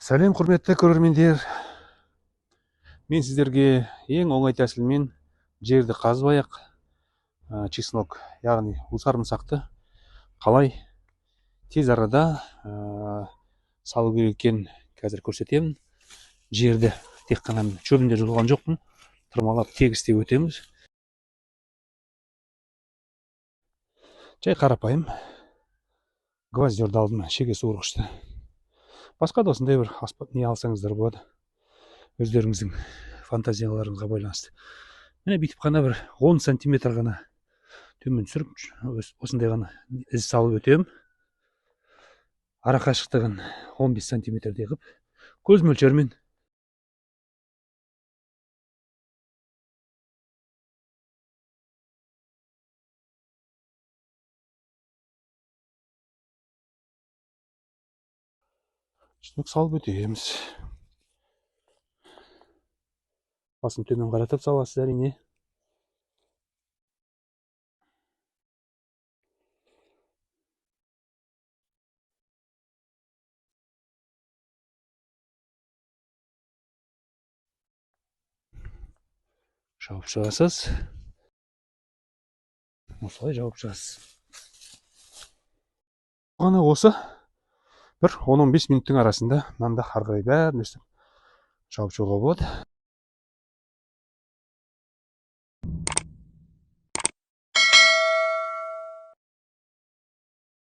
Сәлем құрметті көрермендер. Мен сіздерге ең оңай тәсілмен жерді қазбай-ақ чеснок, яғни сарымсақты қалай тез арада салу керек екенін қазір көрсетемін. Жерді тек қана шөбінде жұлған жоқпын, тырмалап тегістеп өтеміз. Жай қарапайым гвоздерді алдым, шеге суырғышты. Басқа да осындай бір аспап не алсаңыздар болады, өздеріңіздің фантазияларыңызға байланысты. Міне бүйтіп қана бір 10 сантиметр ғана төмен түсіріп, осындай ғана із салып өтем. Ара қашықтығын 15 сантиметрдей қылып, көз мөлшермен салып өтеміз. Басын төмен қаратып саласыз әрине. Жауып шығасыз. Осылай жауып шығасыз. Ғана осы бір 10-15 минуттың арасында мында ары қарай бәрін өстіп жауып шығуға болады.